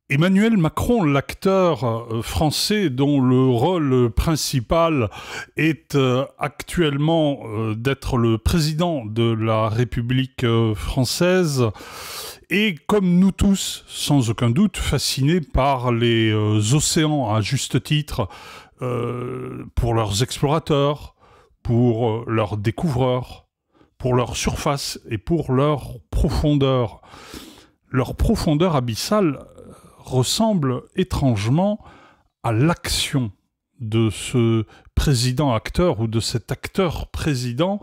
Emmanuel Macron, l'acteur français dont le rôle principal est actuellement d'être le président de la République française, est, comme nous tous, sans aucun doute, fasciné par les océans, à juste titre, pour leurs explorateurs, pour leurs découvreurs, pour leur surface et pour leur profondeur. Leur profondeur abyssale ressemble étrangement à l'action de ce président-acteur ou de cet acteur-président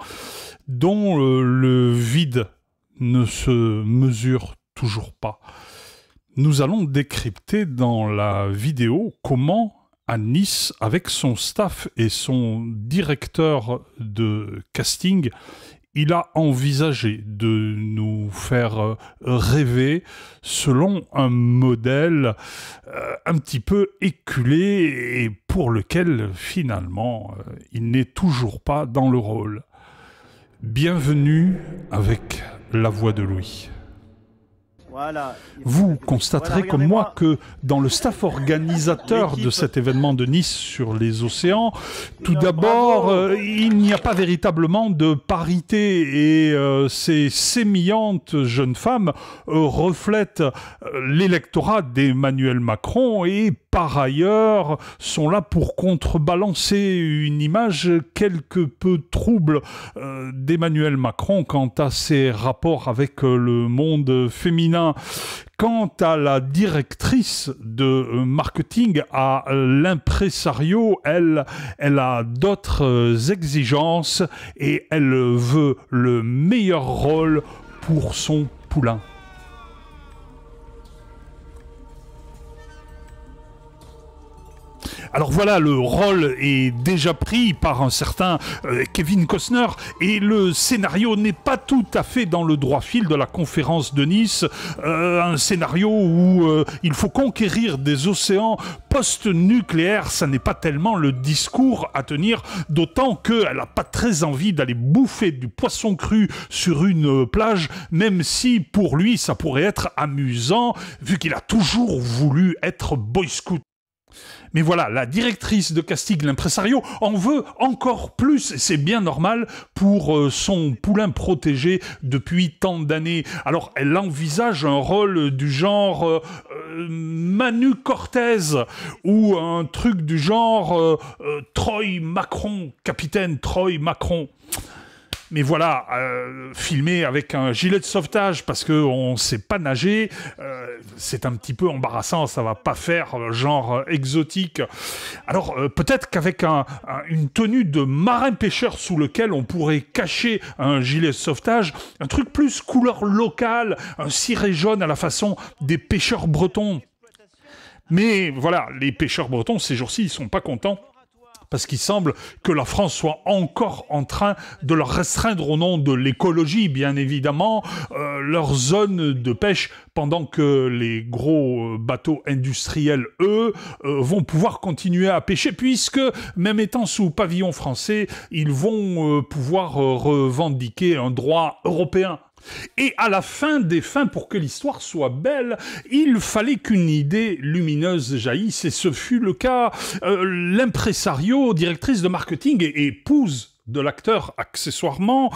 dont le vide ne se mesure toujours pas. Nous allons décrypter dans la vidéo comment, à Nice, avec son staff et son directeur de casting, il a envisagé de nous faire rêver selon un modèle un petit peu éculé et pour lequel, finalement, il n'est toujours pas dans le rôle. Bienvenue avec La Voix de Louis. Voilà. Vous constaterez comme moi que dans le staff organisateur de cet événement de Nice sur les océans, tout d'abord, il n'y a pas véritablement de parité et ces sémillantes jeunes femmes reflètent l'électorat d'Emmanuel Macron et par ailleurs sont là pour contrebalancer une image quelque peu trouble d'Emmanuel Macron quant à ses rapports avec le monde féminin. Quant à la directrice de marketing, à l'impresario, elle a d'autres exigences et elle veut le meilleur rôle pour son poulain. Alors voilà, le rôle est déjà pris par un certain Kevin Costner et le scénario n'est pas tout à fait dans le droit fil de la conférence de Nice, un scénario où il faut conquérir des océans post-nucléaires, ça n'est pas tellement le discours à tenir, d'autant qu'elle n'a pas très envie d'aller bouffer du poisson cru sur une plage, même si pour lui ça pourrait être amusant, vu qu'il a toujours voulu être boy scout. Mais voilà, la directrice de casting, l'impresario, en veut encore plus, et c'est bien normal, pour son poulain protégé depuis tant d'années. Alors, elle envisage un rôle du genre Manu Cortez, ou un truc du genre Troy Macron, capitaine Troy Macron. Mais voilà, filmé avec un gilet de sauvetage parce qu'on ne sait pas nager, c'est un petit peu embarrassant, ça va pas faire genre exotique. Alors peut-être qu'avec une tenue de marin-pêcheur sous lequel on pourrait cacher un gilet de sauvetage, un truc plus couleur locale, un ciré jaune à la façon des pêcheurs bretons. Mais voilà, les pêcheurs bretons, ces jours-ci, ils sont pas contents. Parce qu'il semble que la France soit encore en train de leur restreindre au nom de l'écologie, bien évidemment, leur zone de pêche, pendant que les gros bateaux industriels, eux, vont pouvoir continuer à pêcher, puisque, même étant sous pavillon français, ils vont pouvoir revendiquer un droit européen. Et à la fin des fins, pour que l'histoire soit belle, il fallait qu'une idée lumineuse jaillisse, et ce fut le cas. L'impresario, directrice de marketing et épouse de l'acteur accessoirement,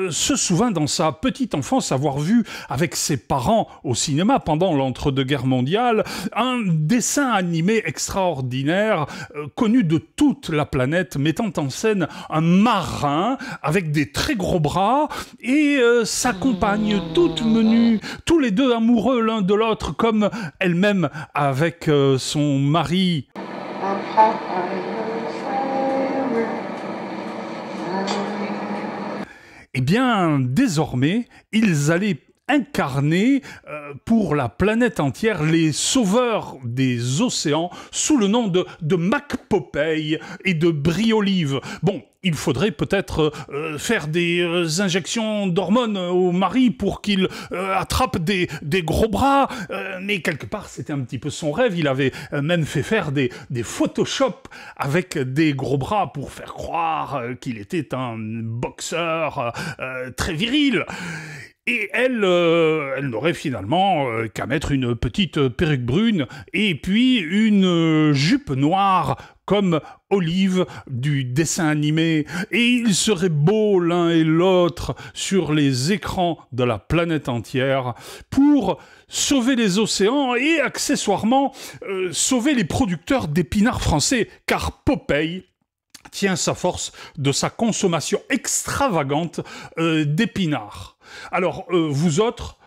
se souvint dans sa petite enfance avoir vu avec ses parents au cinéma pendant l'entre-deux-guerres mondiales un dessin animé extraordinaire connu de toute la planète mettant en scène un marin avec des très gros bras et sa compagne toute menue, tous les deux amoureux l'un de l'autre comme elle-même avec son mari. Eh bien, désormais, ils allaient incarner pour la planète entière les sauveurs des océans sous le nom de Mac Popeye et de Brie Olive. Bon, il faudrait peut-être faire des injections d'hormones au mari pour qu'il attrape des gros bras, mais quelque part c'était un petit peu son rêve. Il avait même fait faire des Photoshop avec des gros bras pour faire croire qu'il était un boxeur très viril. Et elle n'aurait finalement qu'à mettre une petite perruque brune et puis une jupe noire comme Olive du dessin animé. Et ils seraient beaux l'un et l'autre sur les écrans de la planète entière pour sauver les océans et accessoirement sauver les producteurs d'épinards français. Car Popeye tient sa force de sa consommation extravagante d'épinards. Alors, vous autres,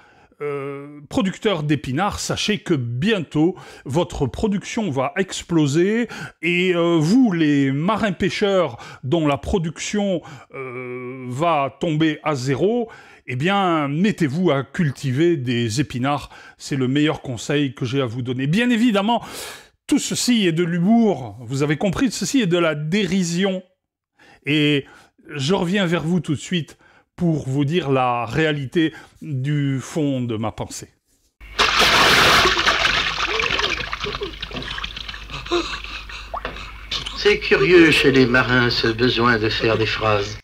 producteurs d'épinards, sachez que bientôt, votre production va exploser et vous, les marins-pêcheurs dont la production va tomber à zéro, eh bien, mettez-vous à cultiver des épinards. C'est le meilleur conseil que j'ai à vous donner. Bien évidemment, tout ceci est de l'humour, vous avez compris, ceci est de la dérision. Et je reviens vers vous tout de suite pour vous dire la réalité du fond de ma pensée. C'est curieux chez les marins ce besoin de faire des phrases.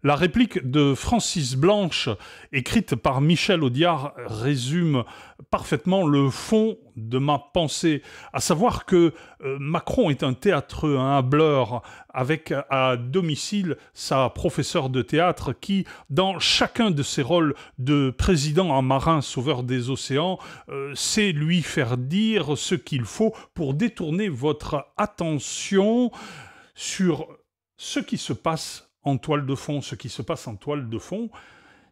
La réplique de Francis Blanche, écrite par Michel Audiard, résume parfaitement le fond de ma pensée, à savoir que Macron est un théâtreux, un hâbleur, avec à domicile sa professeure de théâtre qui, dans chacun de ses rôles de président en marin sauveur des océans, sait lui faire dire ce qu'il faut pour détourner votre attention sur ce qui se passe en toile de fond. Ce qui se passe en toile de fond,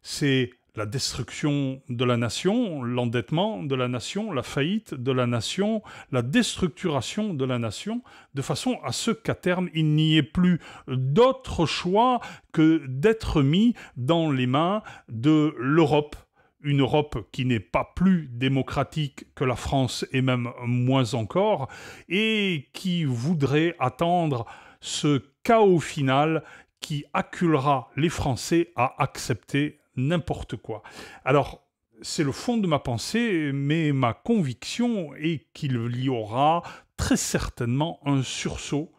c'est la destruction de la nation, l'endettement de la nation, la faillite de la nation, la déstructuration de la nation, de façon à ce qu'à terme, il n'y ait plus d'autre choix que d'être mis dans les mains de l'Europe. Une Europe qui n'est pas plus démocratique que la France, et même moins encore, et qui voudrait attendre ce chaos final qui acculera les Français à accepter n'importe quoi. Alors, c'est le fond de ma pensée, mais ma conviction est qu'il y aura très certainement un sursaut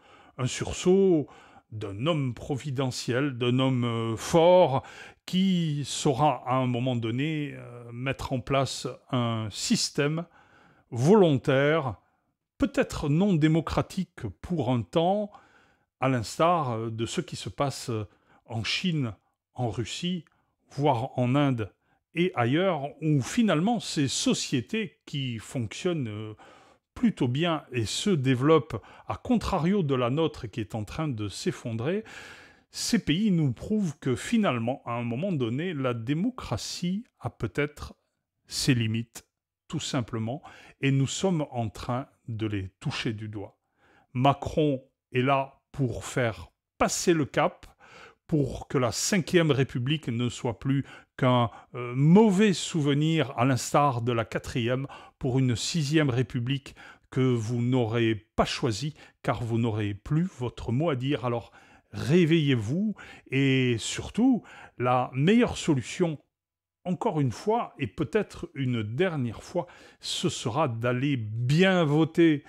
d'un homme providentiel, d'un homme fort, qui saura à un moment donné mettre en place un système volontaire, peut-être non démocratique pour un temps, à l'instar de ce qui se passe en Chine, en Russie, voire en Inde et ailleurs, où finalement ces sociétés qui fonctionnent plutôt bien et se développent, à contrario de la nôtre qui est en train de s'effondrer, ces pays nous prouvent que finalement, à un moment donné, la démocratie a peut-être ses limites, tout simplement, et nous sommes en train de les toucher du doigt. Macron est là pour faire passer le cap, pour que la Ve République ne soit plus qu'un mauvais souvenir, à l'instar de la 4e, pour une 6e République que vous n'aurez pas choisie, car vous n'aurez plus votre mot à dire. Alors, réveillez-vous, et surtout, la meilleure solution, encore une fois, et peut-être une dernière fois, ce sera d'aller bien voter.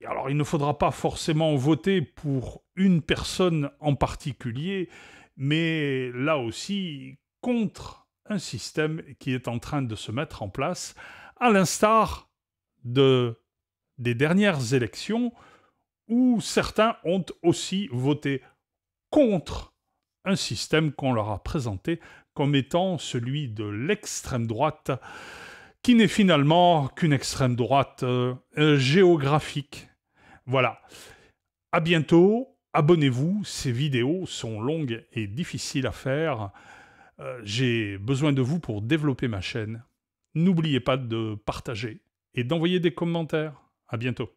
Alors, il ne faudra pas forcément voter pour une personne en particulier, mais là aussi, contre un système qui est en train de se mettre en place, à l'instar des dernières élections, où certains ont aussi voté contre un système qu'on leur a présenté comme étant celui de l'extrême droite, qui n'est finalement qu'une extrême droite géographique. Voilà. À bientôt. Abonnez-vous. Ces vidéos sont longues et difficiles à faire. J'ai besoin de vous pour développer ma chaîne. N'oubliez pas de partager et d'envoyer des commentaires. À bientôt.